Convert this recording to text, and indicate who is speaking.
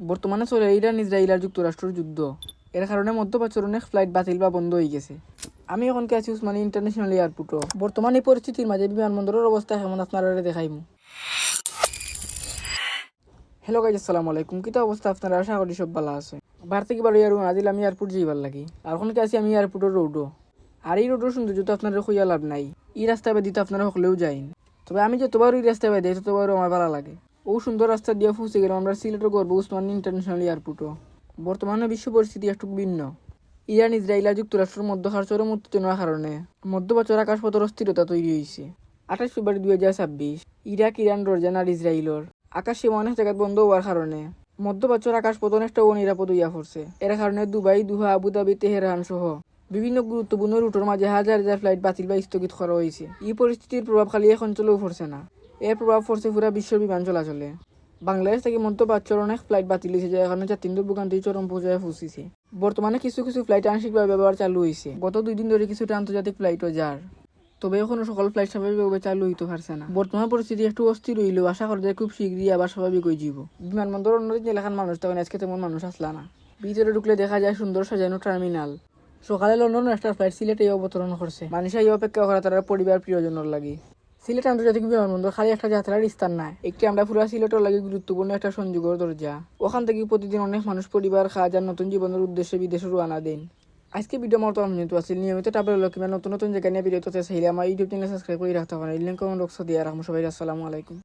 Speaker 1: বর্তমানে চলে Iran Israel আর যুক্তরাষ্ট্রের যুদ্ধ। এর কারণে মধ্যপ্রাচ্যের অনেক ফ্লাইট বাতিল বা বন্ধ হয়ে গেছে। আমি এখনকে আছি উসমানী ইন্টারন্যাশনাল এয়ারপোর্টও। বর্তমানে এই পরিস্থিতির মাঝে বিমানবন্দরের অবস্থা কেমন আপনারা দেখাইমু। হ্যালো গাইজ, আসসালামু আলাইকুম। কিতা অবস্থা আপনারা? আশা করি সব ভালো আছে। ভারত থেকে বারো আজিল আমি এয়ারপোর্ট যাইবার লাগি। আর ওখানকে আছি আমি এয়ারপোর্টের রোডও। আর এই রোডের সৌন্দর্য তো আপনারা খুঁজা লাভ নাই। এই রাস্তা বেদি তো আপনারা সকলেও যাইন। তবে আমি যতবার এই রাস্তা বেদি ততবারও আমার ভালো লাগে। ও সুন্দর রাস্তা দিয়ে পৌঁছে গেলাম আমরা সিলেটের গর্ব উসমানী ইন্টারন্যাশনাল এয়ারপোর্টও। বর্তমানে বিশ্ব পরিস্থিতি একটু ভিন্ন। ইরান ইসরায়েল আর যুক্তরাষ্ট্রের মধ্যকার চরম উত্তেজনার কারণে মধ্যপ্রাচ্যের আকাশপথের অস্থিরতা তৈরি হয়েছে। 28 ফেব্রুয়ারি 2026 ইরাক, ইরান, জর্ডান আর ইসরায়েলের আকাশ সীমা অনেক জায়গায় বন্ধ হওয়ার কারণে মধ্যপ্রাচ্যের আকাশপথ অনেকটা অনিরাপদ হইয়া পড়ছে। এর কারণে দুবাই, দোহা, আবুধাবি, তেহরান সহ বিভিন্ন গুরুত্বপূর্ণ রুটের মাঝে হাজার হাজার ফ্লাইট বাতিল বা স্থগিত করা হয়েছে। এই পরিস্থিতির প্রভাব খালি এক অঞ্চলেও পড়ছে না, এর প্রভাব পড়ছে পুরা বিশ্বের বিমান চলাচলে। বাংলাদেশ থেকে মধ্যপ্রাচ্যের অনেক ফ্লাইট বাতিল হয়েছে, যার কারণে যাত্রীদের ভোগান্তি চরম পর্যায়ে পৌঁছেছে। বর্তমানে কিছু কিছু ফ্লাইট আংশিকভাবে ব্যবহার চালু হয়েছে। গত 2 দিন ধরে কিছুটা আন্তর্জাতিক ফ্লাইটও যার, তবে এখনো সকল ফ্লাইট স্বাভাবিকভাবে চালু হইতে পারছে না। বর্তমান পরিস্থিতি একটু অস্থির হইলেও আশা করা যায় খুব শীঘ্রই আবার স্বাভাবিক হয়ে যাব। বিমানবন্দর অন্যদিন এলাকার মানুষ তখন আজকে তেমন মানুষ আসলা না। ভিতরে ঢুকলে দেখা যায় সুন্দর সাজানো টার্মিনাল। সকালে লন্ডন একটা ফ্লাইট সিলেটে অবতরণ করছে। মানুষই অপেক্ষা করা তারা পরিবার প্রিয়জনের লাগি। সিলেট আন্তর্জাতিক বিমানবন্দর খালি একটা যাত্রার স্থান না, একটি আমরা পুরা সিলেটের লাগে গুরুত্বপূর্ণ একটা সংযোগের দরজা। ওখান থেকে প্রতিদিন অনেক মানুষ পরিবার খাওয়া যার নতুন জীবনের উদ্দেশ্যে বিদেশে রওনা দেন। আজকে ভিডিও আমার তো নিয়মিত আছে, নিয়মিত ট্রাভেল কিংবা নতুন নতুন জায়গা নিয়ে ভিডিও চাইলে আমার ইউটিউব চ্যানেল সাবস্ক্রাইব করে রাখতে পারেন। লিঙ্ক কমেন্ট বক্সে দিয়ে রাখবো। সবাই আসসালামু আলাইকুম।